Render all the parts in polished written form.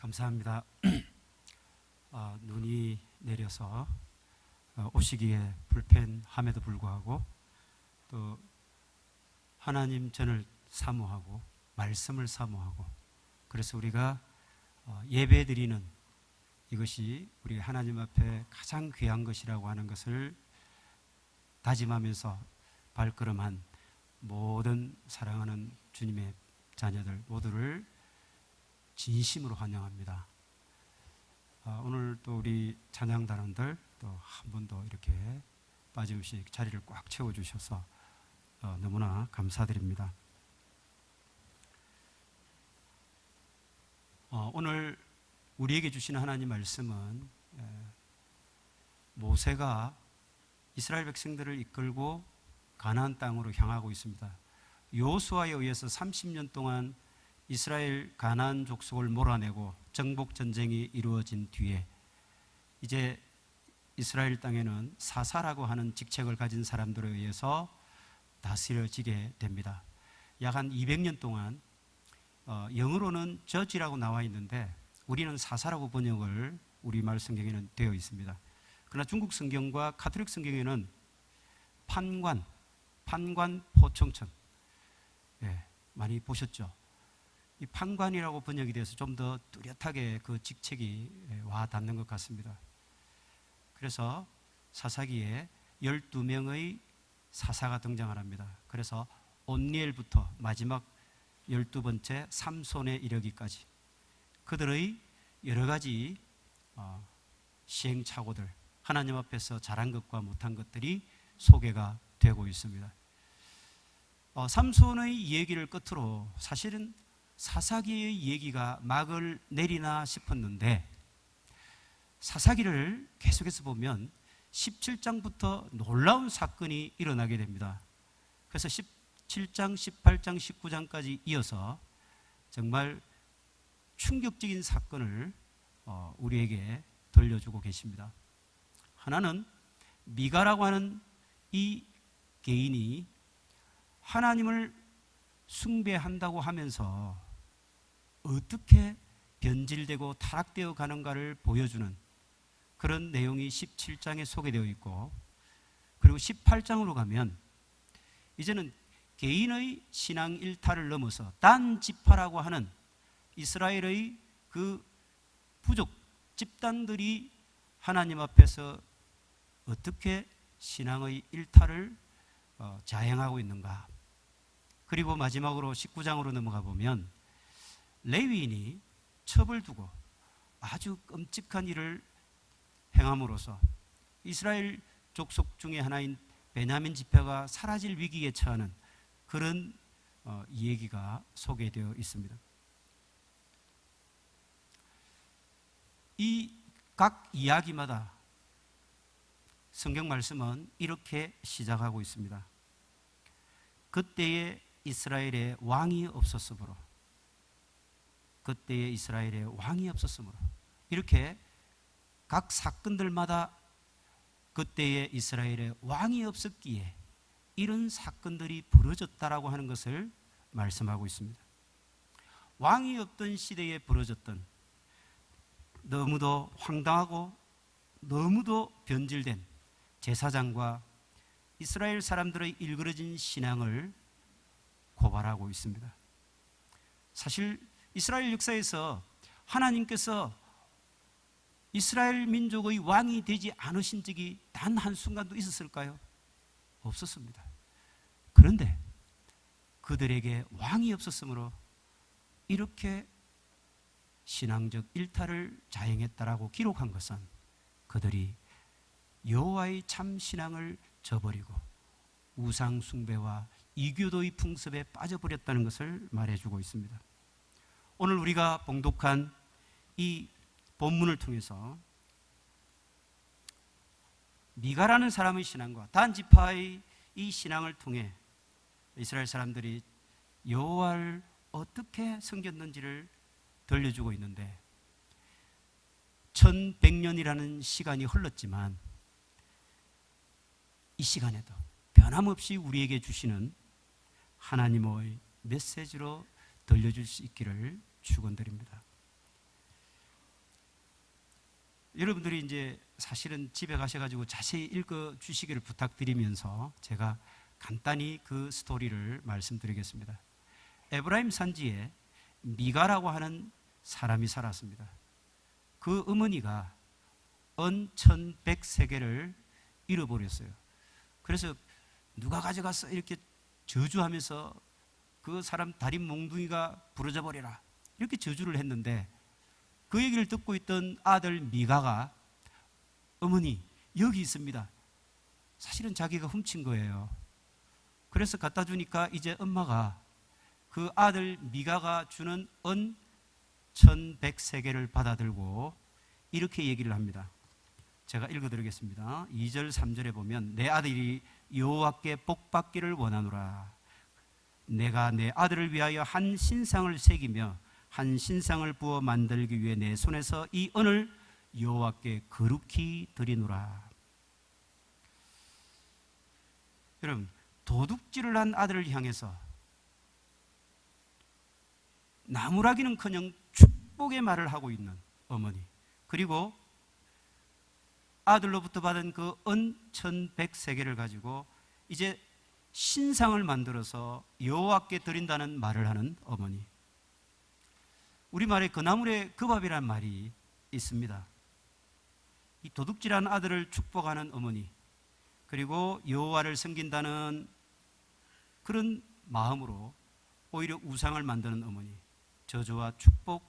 감사합니다. 눈이 내려서 오시기에 불편함에도 불구하고 또 하나님 전을 사모하고 말씀을 사모하고 그래서 우리가 예배드리는 이것이 우리 하나님 앞에 가장 귀한 것이라고 하는 것을 다짐하면서 발걸음한 모든 사랑하는 주님의 자녀들 모두를 진심으로 환영합니다. 오늘 또 우리 찬양단원들 또 한 번 더 이렇게 빠짐없이 자리를 꽉 채워주셔서 너무나 감사드립니다. 오늘 우리에게 주시는 하나님 말씀은 모세가 이스라엘 백성들을 이끌고 가나안 땅으로 향하고 있습니다. 여호수아에 의해서 30년 동안 이스라엘 가나안 족속을 몰아내고 정복 전쟁이 이루어진 뒤에 이제 이스라엘 땅에는 사사라고 하는 직책을 가진 사람들에 의해서 다스려지게 됩니다. 약 한 200년 동안 영어로는 저지라고 나와 있는데 우리는 사사라고 번역을 우리말 성경에는 되어 있습니다. 그러나 중국 성경과 가톨릭 성경에는 판관 포청천 많이 보셨죠? 이 판관이라고 번역이 돼서 좀 더 뚜렷하게 그 직책이 와 닿는 것 같습니다. 그래서 사사기에 12명의 사사가 등장을 합니다. 그래서 온니엘부터 마지막 12번째 삼손에 이르기까지 그들의 여러 가지 시행착오들, 하나님 앞에서 잘한 것과 못한 것들이 소개가 되고 있습니다. 삼손의 얘기를 끝으로 사실은 사사기의 얘기가 막을 내리나 싶었는데 사사기를 계속해서 보면 17장부터 놀라운 사건이 일어나게 됩니다. 그래서 17장, 18장, 19장까지 이어서 정말 충격적인 사건을 우리에게 들려주고 계십니다. 하나는 미가라고 하는 이 개인이 하나님을 숭배한다고 하면서 어떻게 변질되고 타락되어 가는가를 보여주는 그런 내용이 17장에 소개되어 있고, 그리고 18장으로 가면 이제는 개인의 신앙 일탈을 넘어서 단 지파라고 하는 이스라엘의 그 부족 집단들이 하나님 앞에서 어떻게 신앙의 일탈을 자행하고 있는가. 그리고 마지막으로 19장으로 넘어가 보면 레위인이 첩을 두고 아주 끔찍한 일을 행함으로써 이스라엘 족속 중에 하나인 베냐민 지파가 사라질 위기에 처하는 그런 얘기가 소개되어 있습니다. 이 각 이야기마다 성경 말씀은 이렇게 시작하고 있습니다. 그때에 이스라엘에 왕이 없었으므로, 그때에 이스라엘에 왕이 없었으므로, 이렇게 각 사건들마다 그때에 이스라엘에 왕이 없었기에 이런 사건들이 벌어졌다라고 하는 것을 말씀하고 있습니다. 왕이 없던 시대에 벌어졌던 너무도 황당하고 너무도 변질된 제사장과 이스라엘 사람들의 일그러진 신앙을 고발하고 있습니다. 사실 이스라엘 역사에서 하나님께서 이스라엘 민족의 왕이 되지 않으신 적이 단 한순간도 있었을까요? 없었습니다. 그런데 그들에게 왕이 없었으므로 이렇게 신앙적 일탈을 자행했다라고 기록한 것은 그들이 여호와의 참 신앙을 저버리고 우상 숭배와 이교도의 풍습에 빠져버렸다는 것을 말해주고 있습니다. 오늘 우리가 봉독한 이 본문을 통해서 미가라는 사람의 신앙과 단 지파의 이 신앙을 통해 이스라엘 사람들이 여호와를 어떻게 섬겼는지를 들려주고 있는데, 1100년이라는 시간이 흘렀지만 이 시간에도 변함없이 우리에게 주시는 하나님의 메시지로 들려줄 수 있기를 축원드립니다. 여러분들이 이제 사실은 집에 가셔가지고 자세히 읽어 주시기를 부탁드리면서 제가 간단히 그 스토리를 말씀드리겠습니다. 에브라임 산지에 미가라고 하는 사람이 살았습니다. 그 어머니가 은 1100세겔을 잃어버렸어요. 그래서 누가 가져갔어? 이렇게 저주하면서 그 사람 다리 몽둥이가 부러져 버려라 이렇게 저주를 했는데, 그 얘기를 듣고 있던 아들 미가가 어머니 여기 있습니다. 사실은 자기가 훔친 거예요. 그래서 갖다 주니까 이제 엄마가 그 아들 미가가 주는 은 1100세겔을 받아들고 이렇게 얘기를 합니다. 제가 읽어드리겠습니다. 2절 3절에 보면 내 아들이 여호와께 복받기를 원하노라. 내가 내 아들을 위하여 한 신상을 새기며 한 신상을 부어 만들기 위해 내 손에서 이 은을 여호와께 거룩히 드리노라. 여러분, 도둑질을 한 아들을 향해서 나무라기는커녕 축복의 말을 하고 있는 어머니, 그리고 아들로부터 받은 그 은 1100세겔을 가지고 이제 신상을 만들어서 여호와께 드린다는 말을 하는 어머니. 우리말에 그나물에 그 밥이라는 말이 있습니다. 이 도둑질한 아들을 축복하는 어머니, 그리고 여호와를 섬긴다는 그런 마음으로 오히려 우상을 만드는 어머니, 저주와 축복,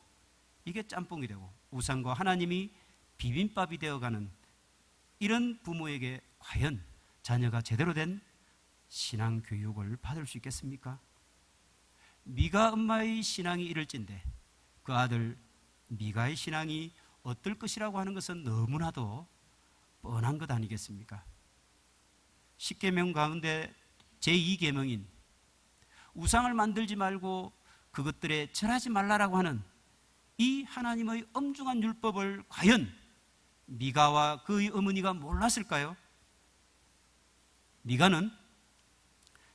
이게 짬뽕이 되고 우상과 하나님이 비빔밥이 되어가는 이런 부모에게 과연 자녀가 제대로 된 신앙 교육을 받을 수 있겠습니까? 미가 엄마의 신앙이 이럴진데 그 아들 미가의 신앙이 어떨 것이라고 하는 것은 너무나도 뻔한 것 아니겠습니까? 10계명 가운데 제2계명인 우상을 만들지 말고 그것들에 절하지 말라라고 하는 이 하나님의 엄중한 율법을 과연 미가와 그의 어머니가 몰랐을까요? 미가는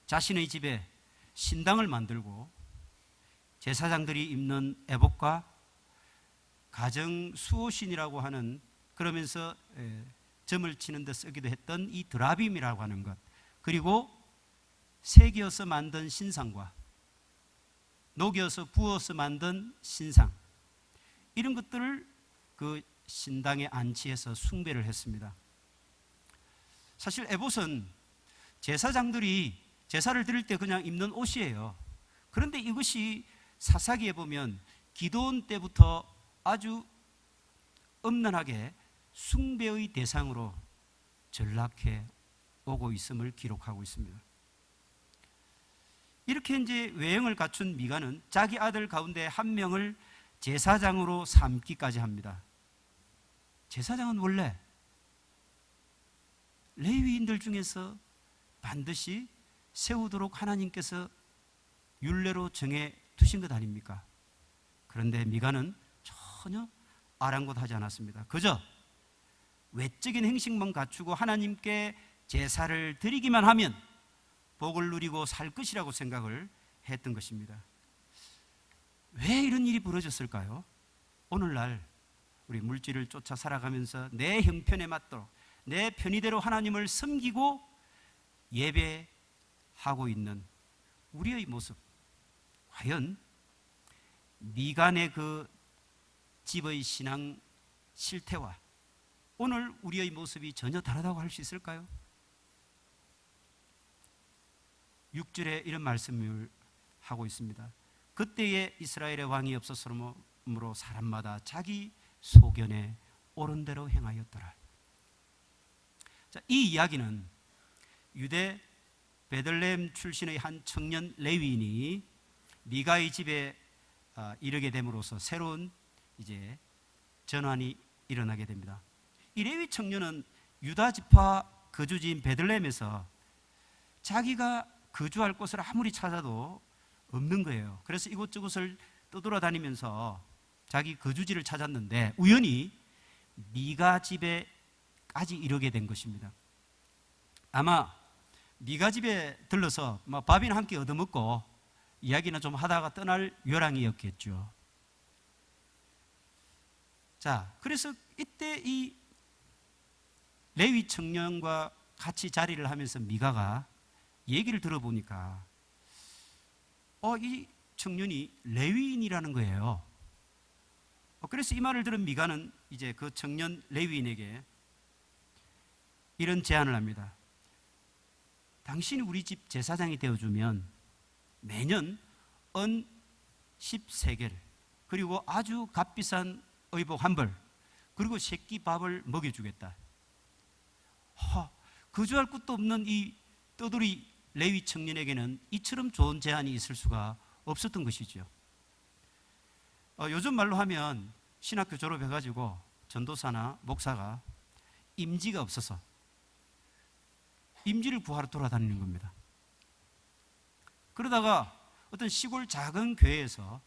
자신의 집에 신당을 만들고 제사장들이 입는 에봇과 가정 수호신이라고 하는, 그러면서 점을 치는 데 쓰기도 했던 이 드라빔이라고 하는 것, 그리고 새기어서 만든 신상과 녹여서 부어서 만든 신상, 이런 것들을 그 신당에 안치해서 숭배를 했습니다. 사실 에봇은 제사장들이 제사를 드릴 때 그냥 입는 옷이에요. 그런데 이것이 사사기에 보면 기드온 때부터 아주 엄란하게 숭배의 대상으로 전락해 오고 있음을 기록하고 있습니다. 이렇게 이제 외형을 갖춘 미가는 자기 아들 가운데 한 명을 제사장으로 삼기까지 합니다. 제사장은 원래 레위인들 중에서 반드시 세우도록 하나님께서 율례로 정해 두신 것 아닙니까? 그런데 미가는 전혀 아랑곳하지 않았습니다. 그저 외적인 행식만 갖추고 하나님께 제사를 드리기만 하면 복을 누리고 살 것이라고 생각을 했던 것입니다. 왜 이런 일이 벌어졌을까요? 오늘날 우리 물질을 쫓아 살아가면서 내 형편에 맞도록 내 편의대로 하나님을 섬기고 예배하고 있는 우리의 모습, 과연 미간의 그 집의 신앙 실태와 오늘 우리의 모습이 전혀 다르다고 할 수 있을까요? 6절에 이런 말씀을 하고 있습니다. 그때에 이스라엘의 왕이 없었으므로 사람마다 자기 소견에 옳은 대로 행하였더라. 자, 이 이야기는 유대 베들레헴 출신의 한 청년 레위인이 미가의 집에 이르게 됨으로써 새로운 이제 전환이 일어나게 됩니다. 이 레위 청년은 유다 지파 거주지인 베들레헴에서 자기가 거주할 곳을 아무리 찾아도 없는 거예요. 그래서 이곳저곳을 떠돌아다니면서 자기 거주지를 찾았는데 우연히 미가 집에까지 이르게 된 것입니다. 아마 미가 집에 들러서 밥이나 함께 얻어먹고 이야기나 좀 하다가 떠날 요량이었겠죠. 자, 그래서 이때 이 레위 청년과 같이 자리를 하면서 미가가 얘기를 들어보니까 이 청년이 레위인이라는 거예요. 그래서 이 말을 들은 미가는 이제 그 청년 레위인에게 이런 제안을 합니다. 당신이 우리 집 제사장이 되어주면 매년 은 10세겔 그리고 아주 값비싼 의복 한 벌 그리고 새끼 밥을 먹여주겠다. 거주할 곳도 없는 이 떠돌이 레위 청년에게는 이처럼 좋은 제안이 있을 수가 없었던 것이죠. 요즘 말로 하면 신학교 졸업해가지고 전도사나 목사가 임지가 없어서 임지를 구하러 돌아다니는 겁니다. 그러다가 어떤 시골 작은 교회에서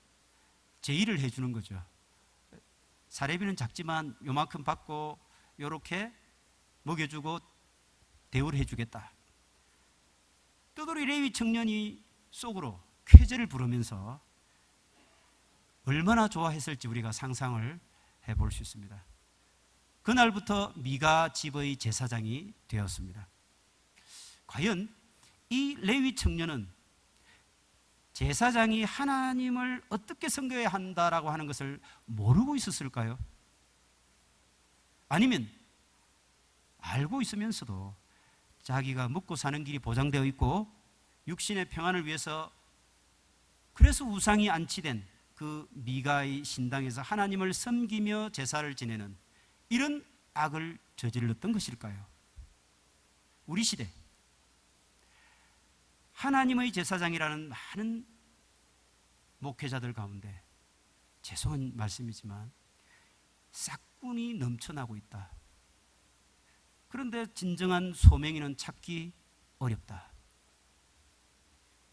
제의를 해주는 거죠. 사례비는 작지만 요만큼 받고 요렇게 먹여주고 대우를 해주겠다. 떠돌이 레위 청년이 속으로 쾌재를 부르면서 얼마나 좋아했을지 우리가 상상을 해볼 수 있습니다. 그날부터 미가 집의 제사장이 되었습니다. 과연 이 레위 청년은 제사장이 하나님을 어떻게 섬겨야 한다라고 하는 것을 모르고 있었을까요? 아니면 알고 있으면서도 자기가 먹고 사는 길이 보장되어 있고 육신의 평안을 위해서 그래서 우상이 안치된 그 미가의 신당에서 하나님을 섬기며 제사를 지내는 이런 악을 저질렀던 것일까요? 우리 시대 하나님의 제사장이라는 많은 목회자들 가운데 죄송한 말씀이지만 싹군이 넘쳐나고 있다. 그런데 진정한 소명이는 찾기 어렵다.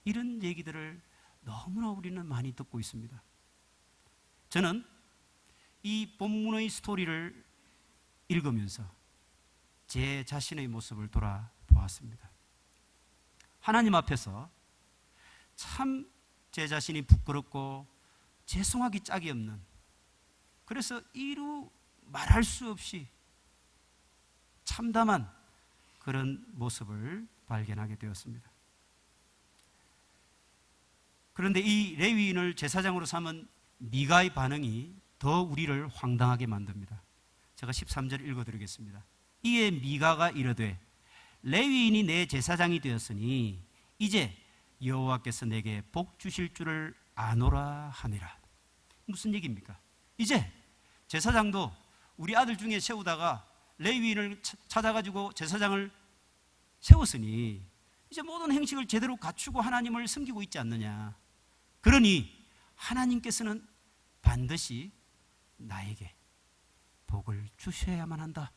이런 얘기들을 너무나 우리는 많이 듣고 있습니다. 저는 이 본문의 스토리를 읽으면서 제 자신의 모습을 돌아보았습니다. 하나님 앞에서 참 제 자신이 부끄럽고 죄송하기 짝이 없는, 그래서 이루 말할 수 없이 참담한 그런 모습을 발견하게 되었습니다. 그런데 이 레위인을 제사장으로 삼은 미가의 반응이 더 우리를 황당하게 만듭니다. 제가 13절 읽어드리겠습니다. 이에 미가가 이르되 레위인이 내 제사장이 되었으니 이제 여호와께서 내게 복 주실 줄을 아노라 하니라. 무슨 얘기입니까? 이제 제사장도 우리 아들 중에 세우다가 레위인을 찾아가지고 제사장을 세웠으니 이제 모든 행식을 제대로 갖추고 하나님을 섬기고 있지 않느냐. 그러니 하나님께서는 반드시 나에게 복을 주셔야만 한다.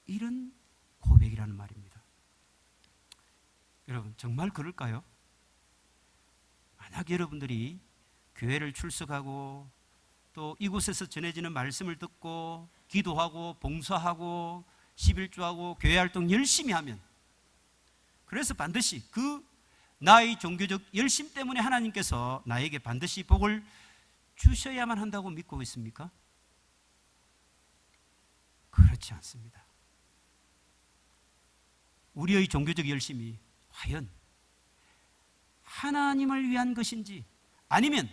이런 고백이라는 말입니다. 여러분, 정말 그럴까요? 만약 여러분들이 교회를 출석하고 또 이곳에서 전해지는 말씀을 듣고 기도하고 봉사하고 11조하고 교회 활동 열심히 하면, 그래서 반드시 그 나의 종교적 열심 때문에 하나님께서 나에게 반드시 복을 주셔야만 한다고 믿고 있습니까? 그렇지 않습니다. 우리의 종교적 열심이 과연 하나님을 위한 것인지 아니면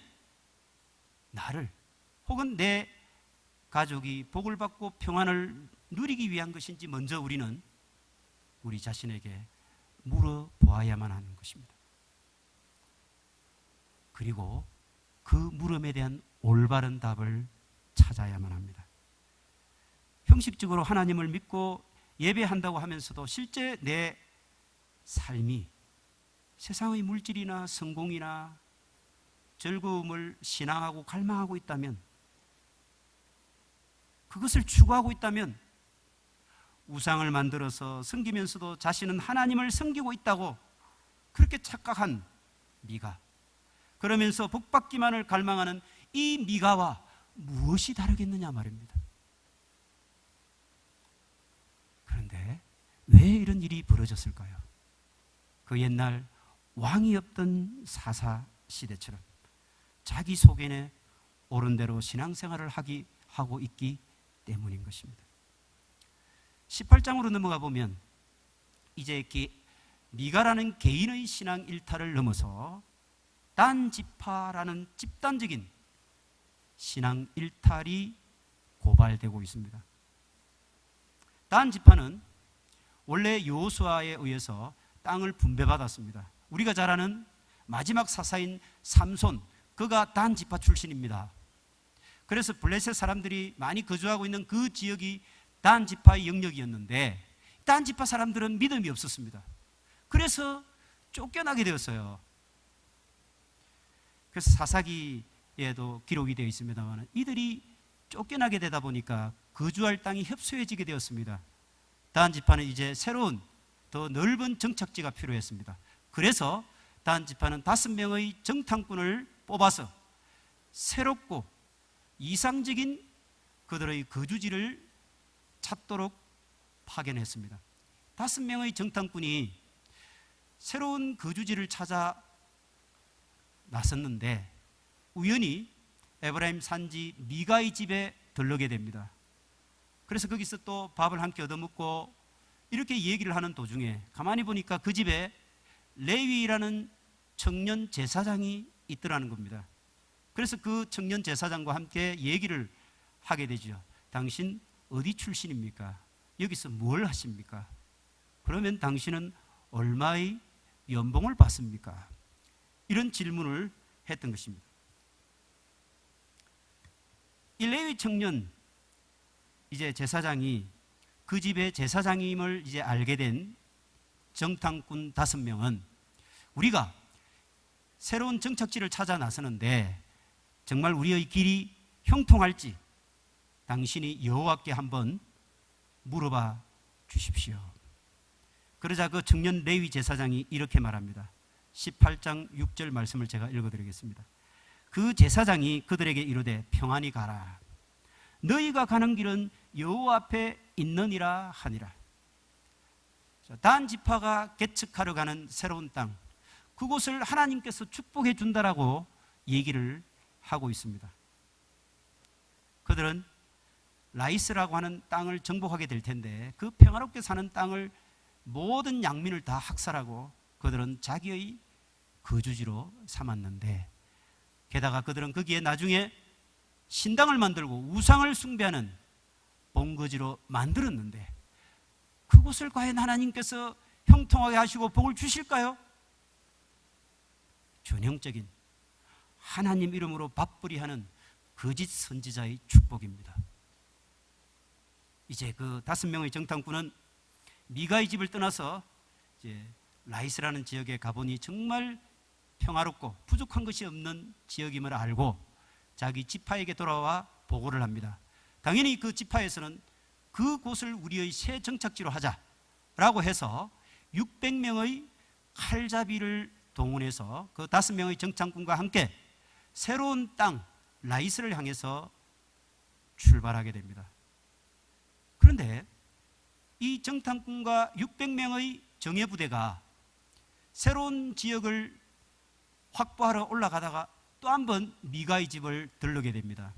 나를 혹은 내 가족이 복을 받고 평안을 누리기 위한 것인지 먼저 우리는 우리 자신에게 물어보아야만 하는 것입니다. 그리고 그 물음에 대한 올바른 답을 찾아야만 합니다. 형식적으로 하나님을 믿고 예배한다고 하면서도 실제 내 삶이 세상의 물질이나 성공이나 즐거움을 신앙하고 갈망하고 있다면, 그것을 추구하고 있다면 우상을 만들어서 섬기면서도 자신은 하나님을 섬기고 있다고 그렇게 착각한 미가, 그러면서 복받기만을 갈망하는 이 미가와 무엇이 다르겠느냐 말입니다. 그런데 왜 이런 일이 벌어졌을까요? 그 옛날 왕이 없던 사사 시대처럼 자기 속에 옳은 대로 신앙생활을 하기 하고 있기 때문인 것입니다. 18장으로 넘어가 보면 이제 미가라는 개인의 신앙 일탈을 넘어서 단 지파라는 집단적인 신앙 일탈이 고발되고 있습니다. 단 지파는 원래 여호수아에 의해서 땅을 분배받았습니다. 우리가 잘 아는 마지막 사사인 삼손, 그가 단 지파 출신입니다. 그래서 블레셋 사람들이 많이 거주하고 있는 그 지역이 단 지파의 영역이었는데 단 지파 사람들은 믿음이 없었습니다. 그래서 쫓겨나게 되었어요. 그래서 사사기에도 기록이 되어 있습니다만 이들이 쫓겨나게 되다 보니까 거주할 땅이 협소해지게 되었습니다. 단 지파는 이제 새로운 더 넓은 정착지가 필요했습니다. 그래서 단 지파는 5명의 정탐꾼을 뽑아서 새롭고 이상적인 그들의 거주지를 찾도록 파견했습니다. 5명의 정탐꾼이 새로운 거주지를 찾아 나섰는데 우연히 에브라임 산지 미가의 집에 들르게 됩니다. 그래서 거기서 또 밥을 함께 얻어먹고 이렇게 얘기를 하는 도중에 가만히 보니까 그 집에 레위라는 청년 제사장이 있더라는 겁니다. 그래서 그 청년 제사장과 함께 얘기를 하게 되죠. 당신 어디 출신입니까? 여기서 뭘 하십니까? 그러면 당신은 얼마의 연봉을 받습니까? 이런 질문을 했던 것입니다. 이 레위 청년 이제 제사장이 그 집의 제사장임을 이제 알게 된 정탐꾼 5명은 우리가 새로운 정착지를 찾아 나서는데 정말 우리의 길이 형통할지 당신이 여호와께 한번 물어봐 주십시오. 그러자 그 청년 레위 제사장이 이렇게 말합니다. 18장 6절 말씀을 제가 읽어드리겠습니다. 그 제사장이 그들에게 이르되 평안히 가라. 너희가 가는 길은 여호와 앞에 있느니라 하니라. 단 지파가 개척하러 가는 새로운 땅, 그곳을 하나님께서 축복해 준다라고 얘기를 하고 있습니다. 그들은 라이스라고 하는 땅을 정복하게 될 텐데 그 평화롭게 사는 땅을 모든 양민을 다 학살하고 그들은 자기의 거주지로 삼았는데 게다가 그들은 거기에 나중에 신당을 만들고 우상을 숭배하는 본거지로 만들었는데 그곳을 과연 하나님께서 형통하게 하시고 복을 주실까요? 전형적인 하나님 이름으로 밥벌이하는 거짓 선지자의 축복입니다. 이제 그 5명의 정탐꾼은 미가의 집을 떠나서 이제 라이스라는 지역에 가보니 정말 평화롭고 부족한 것이 없는 지역임을 알고 자기 지파에게 돌아와 보고를 합니다. 당연히 그 지파에서는 그곳을 우리의 새 정착지로 하자라고 해서 600명의 칼잡이를 동원해서 그 5명의 정탐꾼과 함께 새로운 땅 라이스를 향해서 출발하게 됩니다. 그런데 이 정탐꾼과 600명의 정예부대가 새로운 지역을 확보하러 올라가다가 또 한 번 미가의 집을 들르게 됩니다.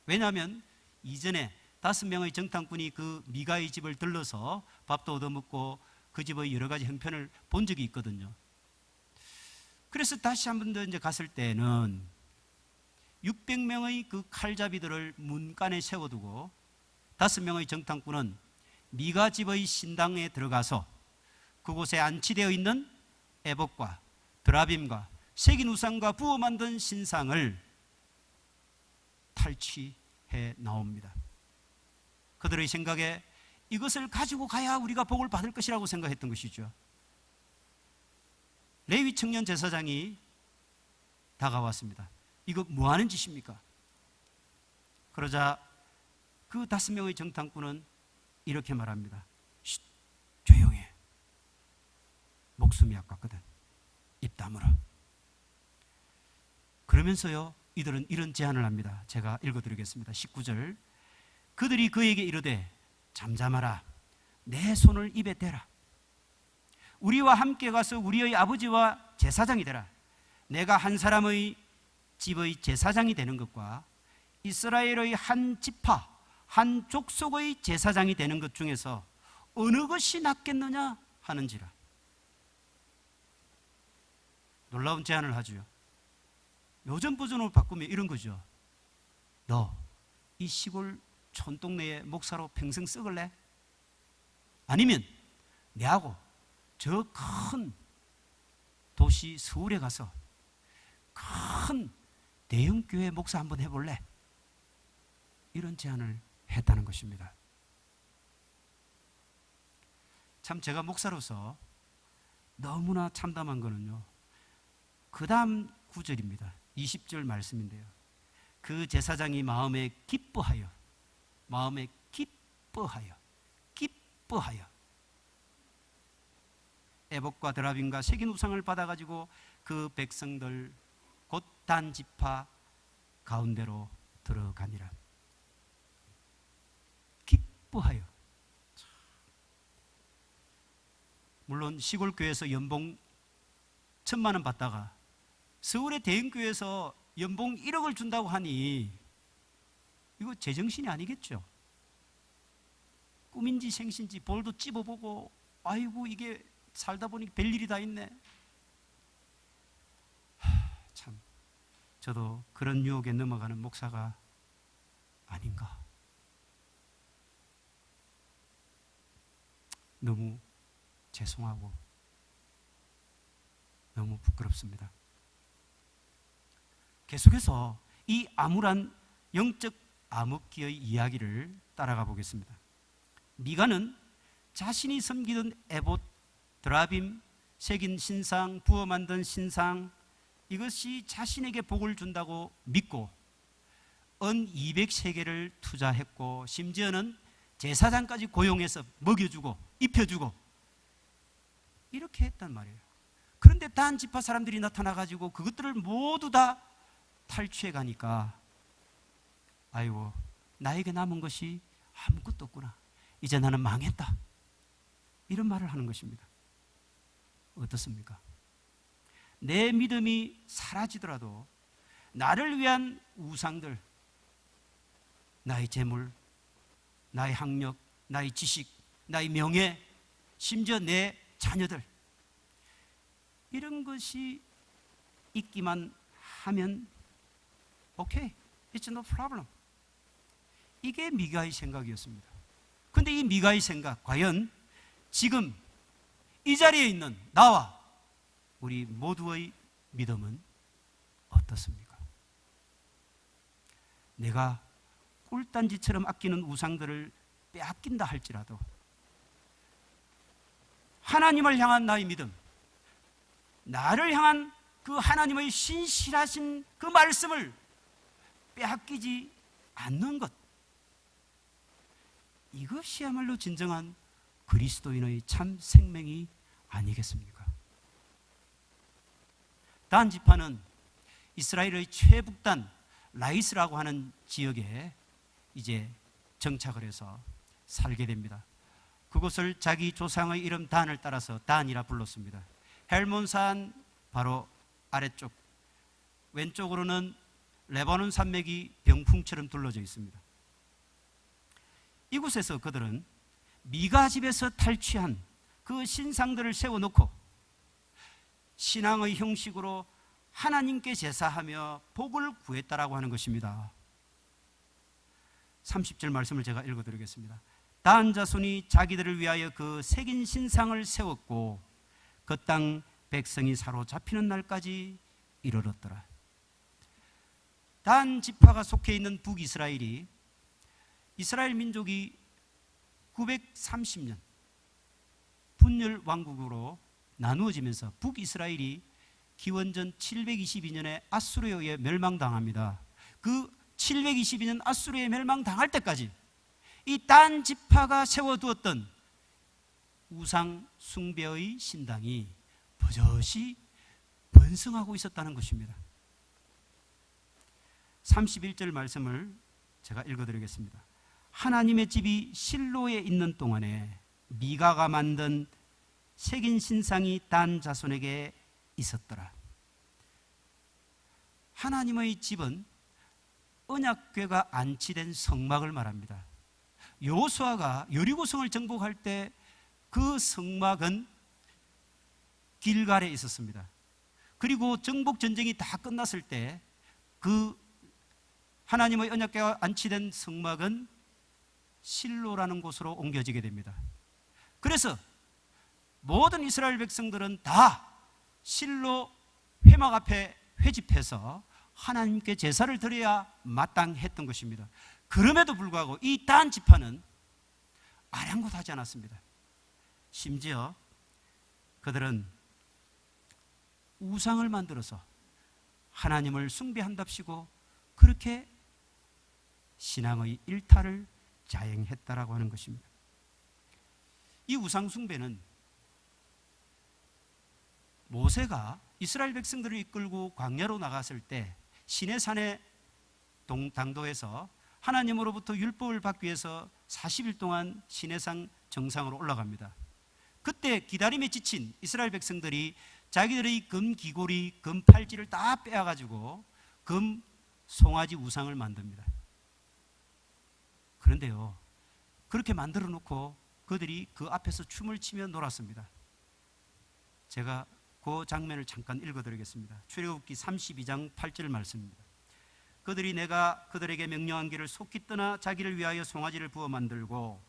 왜냐하면 이전에 5명의 정탐꾼이 그 미가의 집을 들러서 밥도 얻어먹고 그 집의 여러 가지 형편을 본 적이 있거든요. 그래서 다시 한 번 더 이제 갔을 때는 600명의 그 칼잡이들을 문간에 세워두고 5명의 정탐꾼은 미가 집의 신당에 들어가서 그곳에 안치되어 있는 에봇과 드라빔과 새긴 우상과 부어 만든 신상을 탈취해 나옵니다. 그들의 생각에 이것을 가지고 가야 우리가 복을 받을 것이라고 생각했던 것이죠. 레위 청년 제사장이 다가왔습니다. 이거 뭐 하는 짓입니까? 그러자 그 5명의 정탐꾼은 이렇게 말합니다. 쉿, 조용해. 목숨이 아깝거든. 입 다물어. 그러면서요, 이들은 이런 제안을 합니다. 제가 읽어드리겠습니다. 19절. 그들이 그에게 이르되 잠잠하라. 내 손을 입에 대라. 우리와 함께 가서 우리의 아버지와 제사장이 되라. 내가 한 사람의 집의 제사장이 되는 것과 이스라엘의 한 지파, 한 족속의 제사장이 되는 것 중에서 어느 것이 낫겠느냐 하는지라. 놀라운 제안을 하죠. 요즘 버전으로 바꾸면 이런 거죠. 너 이 시골 촌동네의 목사로 평생 썩을래? 아니면 내하고 저 큰 도시 서울에 가서 큰 대형교회 목사 한번 해볼래? 이런 제안을 했다는 것입니다. 참 제가 목사로서 너무나 참담한 거는요, 그 다음 구절입니다. 20절 말씀인데요, 그 제사장이 마음에 기뻐하여 에봇과 드라빔과 새긴 우상을 받아가지고 그 백성들 곧 단 지파 가운데로 들어가니라. 기뻐하여. 물론 시골 교회에서 연봉 1,000만 원 받다가 서울의 대형교회에서 연봉 1억을 준다고 하니 이거 제정신이 아니겠죠. 꿈인지 생신지 볼도 찝어보고, 아이고 이게 살다 보니 별일이 다 있네. 참 저도 그런 유혹에 넘어가는 목사가 아닌가. 너무 죄송하고 너무 부끄럽습니다. 계속해서 이 암울한 영적 암흑기의 이야기를 따라가 보겠습니다. 미가는 자신이 섬기던 에봇, 드라빔, 새긴 신상, 부어 만든 신상, 이것이 자신에게 복을 준다고 믿고 은 200세겔을 투자했고, 심지어는 제사장까지 고용해서 먹여주고 입혀주고 이렇게 했단 말이에요. 그런데 단 지파 사람들이 나타나가지고 그것들을 모두 다 탈취해 가니까, 아이고 나에게 남은 것이 아무것도 없구나, 이제 나는 망했다, 이런 말을 하는 것입니다. 어떻습니까? 내 믿음이 사라지더라도 나를 위한 우상들, 나의 재물, 나의 학력, 나의 지식, 나의 명예, 심지어 내 자녀들, 이런 것이 있기만 하면 오케이, it's no problem. 이게 미가의 생각이었습니다. 그런데 이 미가의 생각, 과연 지금 이 자리에 있는 나와 우리 모두의 믿음은 어떻습니까? 내가 꿀단지처럼 아끼는 우상들을 빼앗긴다 할지라도 하나님을 향한 나의 믿음, 나를 향한 그 하나님의 신실하신 그 말씀을 빼앗기지 않는 것, 이것이야말로 진정한 그리스도인의 참 생명이 아니겠습니까? 단 지파는 이스라엘의 최북단 라이스라고 하는 지역에 이제 정착을 해서 살게 됩니다. 그곳을 자기 조상의 이름 단을 따라서 단이라 불렀습니다. 헬몬산 바로 아래쪽, 왼쪽으로는 레바논 산맥이 병풍처럼 둘러져 있습니다. 이곳에서 그들은 미가 집에서 탈취한 그 신상들을 세워놓고 신앙의 형식으로 하나님께 제사하며 복을 구했다라고 하는 것입니다. 30절 말씀을 제가 읽어드리겠습니다. 단 자손이 자기들을 위하여 그 새긴 신상을 세웠고 그 땅 백성이 사로잡히는 날까지 이르렀더라. 단 지파가 속해 있는 북이스라엘이, 이스라엘 민족이 930년 분열 왕국으로 나누어지면서 북이스라엘이 기원전 722년에 아수르에 의해 멸망당합니다. 그 722년 아수르에 멸망당할 때까지 이 단 지파가 세워두었던 우상 숭배의 신당이 버젓이 번성하고 있었다는 것입니다. 31절 말씀을 제가 읽어드리겠습니다. 하나님의 집이 실로에 있는 동안에 미가가 만든 새긴 신상이 단 자손에게 있었더라. 하나님의 집은 언약궤가 안치된 성막을 말합니다. 여호수아가 여리고성을 정복할 때 그 성막은 길갈에 있었습니다. 그리고 정복 전쟁이 다 끝났을 때 그 하나님의 언약궤가 안치된 성막은 실로라는 곳으로 옮겨지게 됩니다. 그래서 모든 이스라엘 백성들은 다 실로 회막 앞에 회집해서 하나님께 제사를 드려야 마땅했던 것입니다. 그럼에도 불구하고 이 단 지파는 아랑곳하지 않았습니다. 심지어 그들은 우상을 만들어서 하나님을 숭배한답시고 그렇게 신앙의 일탈을 자행했다라고 하는 것입니다. 이 우상 숭배는 모세가 이스라엘 백성들을 이끌고 광야로 나갔을 때 시내산의 당도에서 하나님으로부터 율법을 받기 위해서 40일 동안 시내산 정상으로 올라갑니다. 그때 기다림에 지친 이스라엘 백성들이 자기들의 금 귀고리, 금 팔찌를 다 빼앗가지고 금 송아지 우상을 만듭니다. 그런데요, 그렇게 만들어 놓고 그들이 그 앞에서 춤을 추며 놀았습니다. 제가 그 장면을 잠깐 읽어드리겠습니다. 출애굽기 32장 8절 말씀입니다. 그들이 내가 그들에게 명령한 길을 속히 떠나 자기를 위하여 송아지를 부어 만들고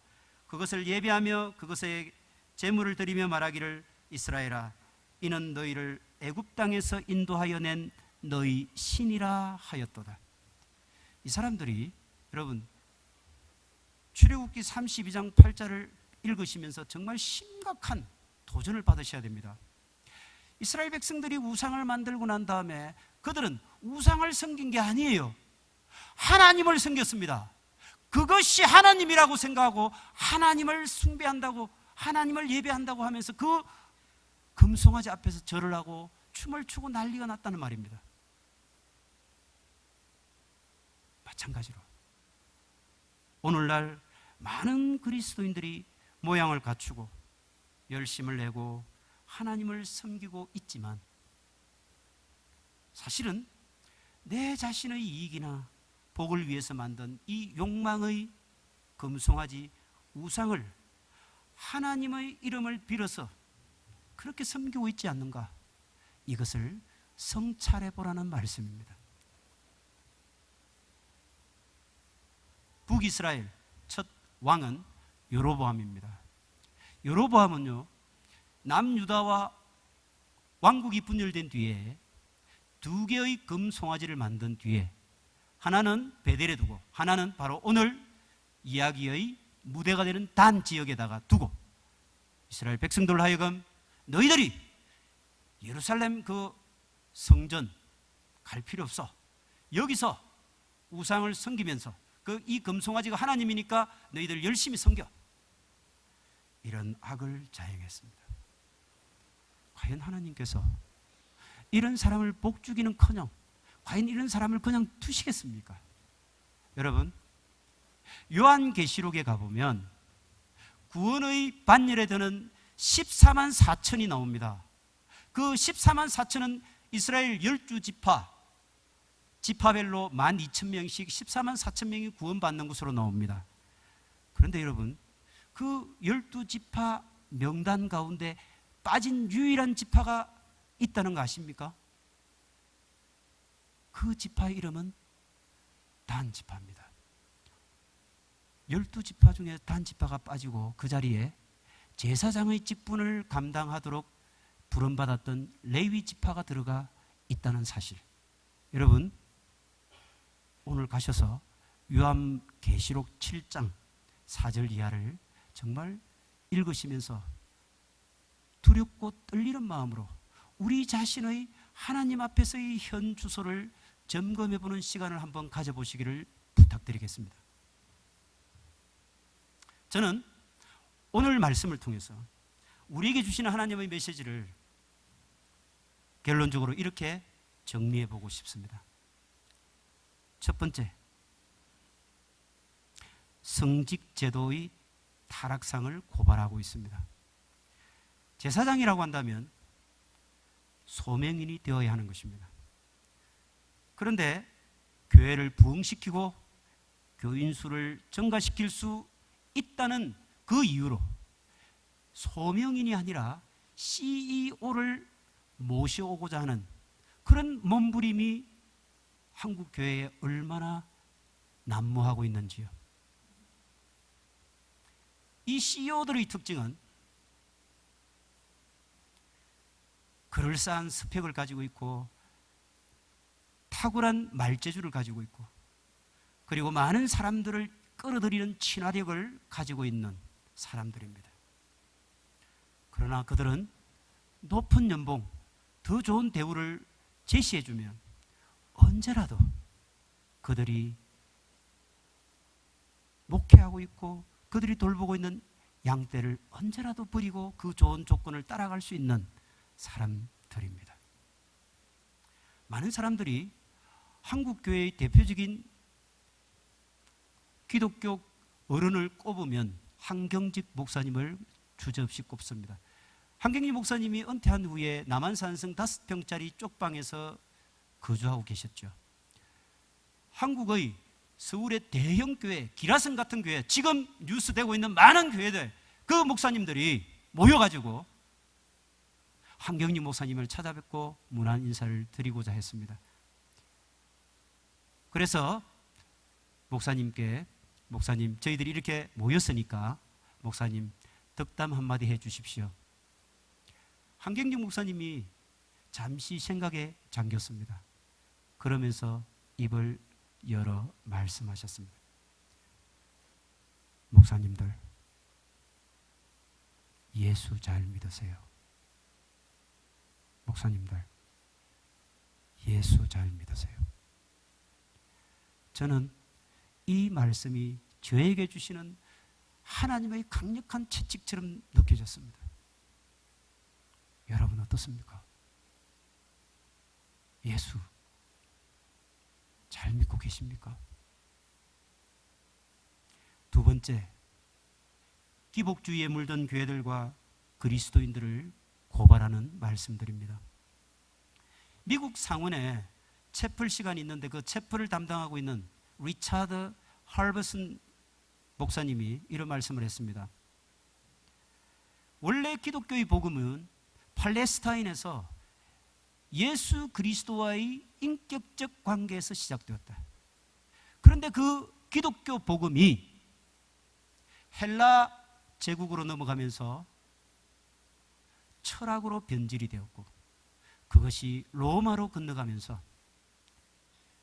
그것을 예배하며 그것에 제물을 드리며 말하기를 이스라엘아 이는 너희를 애굽 땅에서 인도하여 낸 너희 신이라 하였도다. 이 사람들이 여러분 출애굽기 32장 8절을 읽으시면서 정말 심각한 도전을 받으셔야 됩니다. 이스라엘 백성들이 우상을 만들고 난 다음에 그들은 우상을 섬긴 게 아니에요. 하나님을 섬겼습니다. 그것이 하나님이라고 생각하고 하나님을 숭배한다고 하나님을 예배한다고 하면서 그 금송아지 앞에서 절을 하고 춤을 추고 난리가 났다는 말입니다. 마찬가지로 오늘날 많은 그리스도인들이 모양을 갖추고 열심을 내고 하나님을 섬기고 있지만 사실은 내 자신의 이익이나 복을 위해서 만든 이 욕망의 금송아지 우상을 하나님의 이름을 빌어서 그렇게 섬기고 있지 않는가? 이것을 성찰해 보라는 말씀입니다. 북이스라엘 첫 왕은 여로보암입니다. 여로보암은요, 남유다와 왕국이 분열된 뒤에 두 개의 금 송아지를 만든 뒤에 하나는 베델에 두고 하나는 바로 오늘 이야기의 무대가 되는 단 지역에다가 두고 이스라엘 백성들로 하여금 너희들이 예루살렘 그 성전 갈 필요 없어. 여기서 우상을 섬기면서 이 금송아지가 하나님이니까 너희들 열심히 섬겨. 이런 악을 자행했습니다. 과연 하나님께서 이런 사람을 복주기는커녕 과연 이런 사람을 그냥 두시겠습니까? 여러분, 요한계시록에 가보면 구원의 반열에 드는 14만 4천이 나옵니다. 그 14만 4천은 이스라엘 12지파 지파별로 12,000명씩 14만 4천 명이 구원받는 것으로 나옵니다. 그런데 여러분, 그 12지파 명단 가운데 빠진 유일한 지파가 있다는 거 아십니까? 그 지파의 이름은 단 지파입니다. 12지파 중에 단 지파가 빠지고 그 자리에 제사장의 직분을 감당하도록 부름받았던 레위 지파가 들어가 있다는 사실. 여러분, 오늘 가셔서 요한계시록 7장 4절 이하를 정말 읽으시면서 두렵고 떨리는 마음으로 우리 자신의 하나님 앞에서의 현 주소를 점검해 보는 시간을 한번 가져보시기를 부탁드리겠습니다. 저는 오늘 말씀을 통해서 우리에게 주시는 하나님의 메시지를 결론적으로 이렇게 정리해 보고 싶습니다. 첫 번째, 성직제도의 타락상을 고발하고 있습니다. 제사장이라고 한다면 소명인이 되어야 하는 것입니다. 그런데 교회를 부흥시키고 교인 수를 증가시킬 수 있다는 그 이유로 소명인이 아니라 CEO를 모셔오고자 하는 그런 몸부림이 한국 교회에 얼마나 난무하고 있는지요. 이 CEO들의 특징은 그럴싸한 스펙을 가지고 있고 탁월한 말재주를 가지고 있고 그리고 많은 사람들을 끌어들이는 친화력을 가지고 있는 사람들입니다. 그러나 그들은 높은 연봉, 더 좋은 대우를 제시해주면 언제라도 그들이 목회하고 있고 그들이 돌보고 있는 양떼를 언제라도 버리고 그 좋은 조건을 따라갈 수 있는 사람들입니다. 많은 사람들이 한국 교회의 대표적인 기독교 어른을 꼽으면 한경직 목사님을 주저없이 꼽습니다. 한경직 목사님이 은퇴한 후에 남한산성 5평짜리 쪽방에서 거주하고 계셨죠. 한국의 서울의 대형 교회, 기라성 같은 교회, 지금 뉴스되고 있는 많은 교회들, 그 목사님들이 모여가지고 한경직 목사님을 찾아뵙고 문안 인사를 드리고자 했습니다. 그래서 목사님께, 목사님, 저희들이 이렇게 모였으니까 목사님 덕담 한마디 해 주십시오. 한경직 목사님이 잠시 생각에 잠겼습니다. 그러면서 입을 열어 말씀하셨습니다. 목사님들, 예수 잘 믿으세요. 목사님들, 예수 잘 믿으세요. 저는 이 말씀이 저에게 주시는 하나님의 강력한 채찍처럼 느껴졌습니다. 여러분 어떻습니까? 예수 잘 믿고 계십니까? 두 번째, 기복주의에 물든 교회들과 그리스도인들을 고발하는 말씀드립니다. 미국 상원에 채플 시간이 있는데 그 채플을 담당하고 있는 리차드 할버슨 목사님이 이런 말씀을 했습니다. 원래 기독교의 복음은 팔레스타인에서 예수 그리스도와의 인격적 관계에서 시작되었다. 그런데 그 기독교 복음이 헬라 제국으로 넘어가면서 철학으로 변질이 되었고 그것이 로마로 건너가면서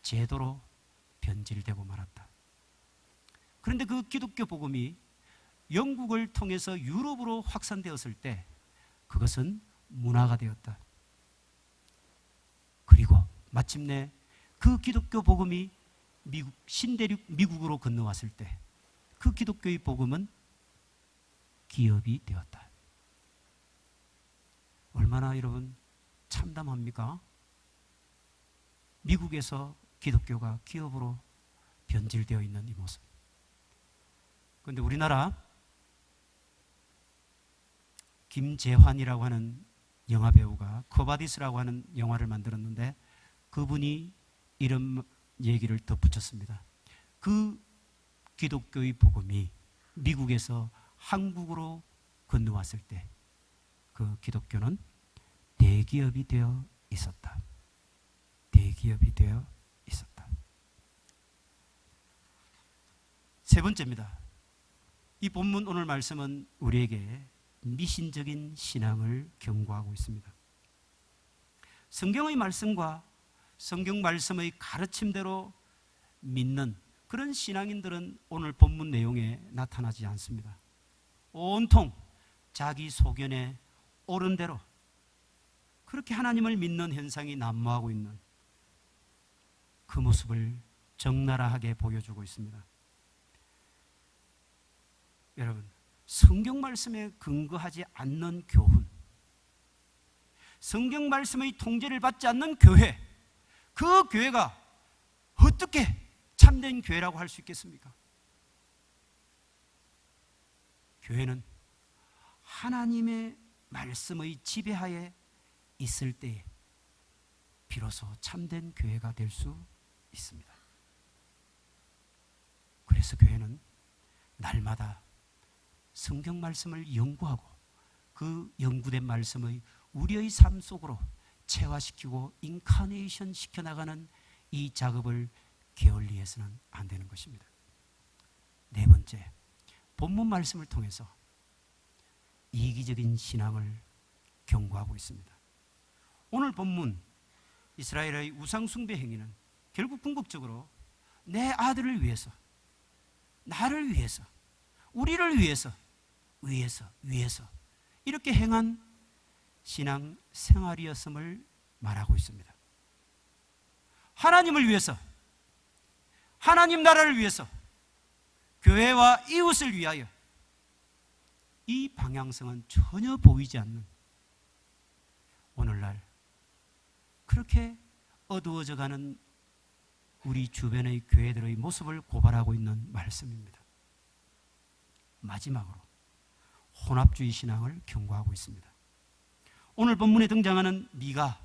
제도로 변질되고 말았다. 그런데 그 기독교 복음이 영국을 통해서 유럽으로 확산되었을 때 그것은 문화가 되었다. 그리고 마침내 그 기독교 복음이 미국, 신대륙 미국으로 건너왔을 때 그 기독교의 복음은 기업이 되었다. 얼마나 여러분 참담합니까? 미국에서 기독교가 기업으로 변질되어 있는 이 모습. 그런데 우리나라 김재환이라고 하는 영화배우가 코바디스라고 하는 영화를 만들었는데 그분이 이런 얘기를 덧붙였습니다. 그 기독교의 복음이 미국에서 한국으로 건너왔을 때 그 기독교는 대기업이 되어 있었다. 대기업이 되어 있었다. 세 번째입니다. 이 본문 오늘 말씀은 우리에게 미신적인 신앙을 경고하고 있습니다. 성경의 말씀과 성경 말씀의 가르침대로 믿는 그런 신앙인들은 오늘 본문 내용에 나타나지 않습니다. 온통 자기 소견에 옳은 대로 그렇게 하나님을 믿는 현상이 난무하고 있는 그 모습을 적나라하게 보여주고 있습니다. 여러분, 성경 말씀에 근거하지 않는 교훈, 성경 말씀의 통제를 받지 않는 교회, 그 교회가 어떻게 참된 교회라고 할 수 있겠습니까? 교회는 하나님의 말씀의 지배하에 있을 때에 비로소 참된 교회가 될 수 있습니다. 그래서 교회는 날마다 성경 말씀을 연구하고 그 연구된 말씀의 우리의 삶 속으로 체화시키고 인카네이션 시켜나가는 이 작업을 게을리해서는 안 되는 것입니다. 네 번째, 본문 말씀을 통해서 이기적인 신앙을 경고하고 있습니다. 오늘 본문 이스라엘의 우상숭배 행위는 결국 궁극적으로 내 아들을 위해서, 나를 위해서, 우리를 위해서 이렇게 행한 신앙 생활이었음을 말하고 있습니다. 하나님을 위해서, 하나님 나라를 위해서, 교회와 이웃을 위하여, 이 방향성은 전혀 보이지 않는 오늘날 그렇게 어두워져가는 우리 주변의 교회들의 모습을 고발하고 있는 말씀입니다. 마지막으로 혼합주의 신앙을 경고하고 있습니다. 오늘 본문에 등장하는 미가,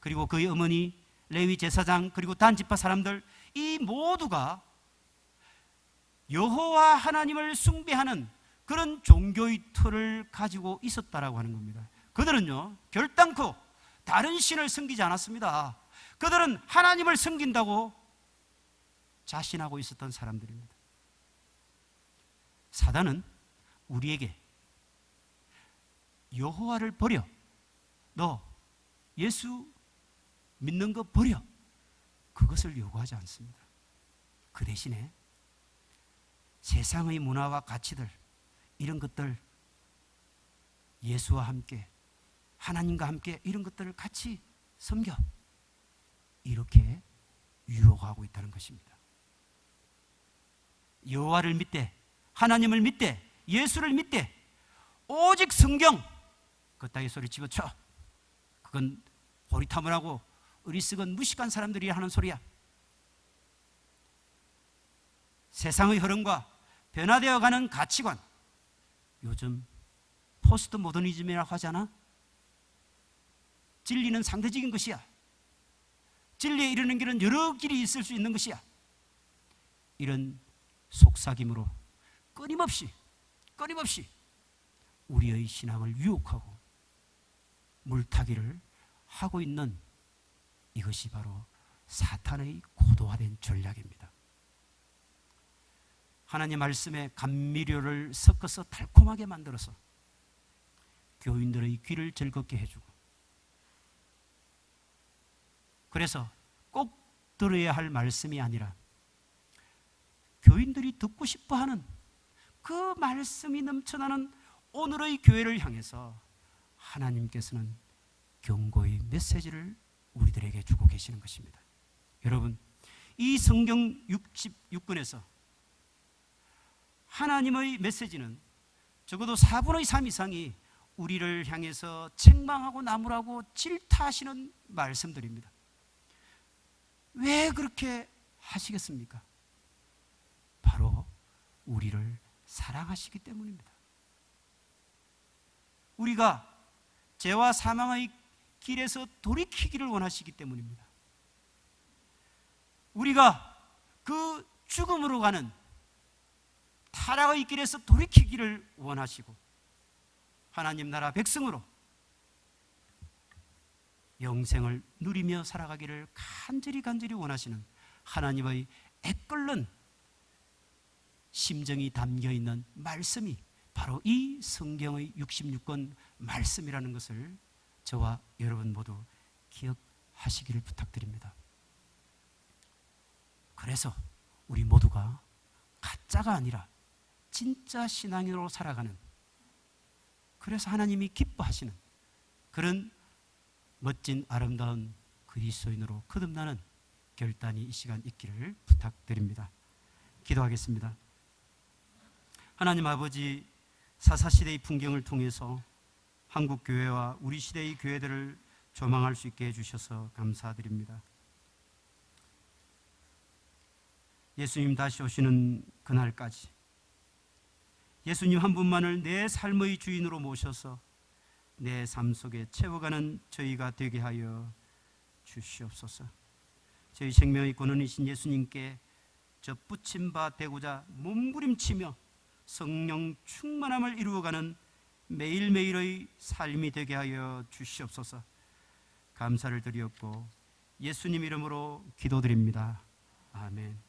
그리고 그의 어머니, 레위 제사장, 그리고 단 지파 사람들, 이 모두가 여호와 하나님을 숭배하는 그런 종교의 틀을 가지고 있었다라고 하는 겁니다. 그들은요, 결단코 다른 신을 섬기지 않았습니다. 그들은 하나님을 섬긴다고 자신하고 있었던 사람들입니다. 사단은 우리에게 여호와를 버려, 너 예수 믿는 거 버려, 그것을 요구하지 않습니다. 그 대신에 세상의 문화와 가치들, 이런 것들, 예수와 함께, 하나님과 함께 이런 것들을 같이 섬겨, 이렇게 유혹하고 있다는 것입니다. 여호와를 믿되, 하나님을 믿되, 예수를 믿되, 오직 성경 그따위 소리 집어쳐. 그건 고리타분하고 어리석은 무식한 사람들이 하는 소리야. 세상의 흐름과 변화되어가는 가치관, 요즘 포스트 모더니즘이라고 하잖아. 진리는 상대적인 것이야. 진리에 이르는 길은 여러 길이 있을 수 있는 것이야. 이런 속삭임으로 끊임없이 우리의 신앙을 유혹하고 물타기를 하고 있는, 이것이 바로 사탄의 고도화된 전략입니다. 하나님 말씀에 감미료를 섞어서 달콤하게 만들어서 교인들의 귀를 즐겁게 해주고, 그래서 꼭 들어야 할 말씀이 아니라 교인들이 듣고 싶어하는 그 말씀이 넘쳐나는 오늘의 교회를 향해서 하나님께서는 경고의 메시지를 우리들에게 주고 계시는 것입니다. 여러분, 이 성경 66권에서 하나님의 메시지는 적어도 4분의 3 이상이 우리를 향해서 책망하고 나무라고 질타하시는 말씀들입니다. 왜 그렇게 하시겠습니까? 바로 우리를 사랑하시기 때문입니다. 우리가 죄와 사망의 길에서 돌이키기를 원하시기 때문입니다. 우리가 그 죽음으로 가는 타락의 길에서 돌이키기를 원하시고, 하나님 나라 백성으로 영생을 누리며 살아가기를 간절히 원하시는 하나님의 애끓는 심정이 담겨있는 말씀이 바로 이 성경의 66권 말씀이라는 것을 저와 여러분 모두 기억하시기를 부탁드립니다. 그래서 우리 모두가 가짜가 아니라 진짜 신앙으로 살아가는, 그래서 하나님이 기뻐하시는 그런 멋진 아름다운 그리스도인으로 거듭나는 결단이 이 시간 있기를 부탁드립니다. 기도하겠습니다. 하나님 아버지, 사사시대의 풍경을 통해서 한국 교회와 우리 시대의 교회들을 조망할 수 있게 해주셔서 감사드립니다. 예수님 다시 오시는 그날까지 예수님 한 분만을 내 삶의 주인으로 모셔서 내 삶 속에 채워가는 저희가 되게 하여 주시옵소서. 저희 생명의 근원이신 예수님께 저 붙임 바 되고자 몸부림치며 성령 충만함을 이루어가는 매일매일의 삶이 되게 하여 주시옵소서. 감사를 드리었고 예수님 이름으로 기도드립니다. 아멘.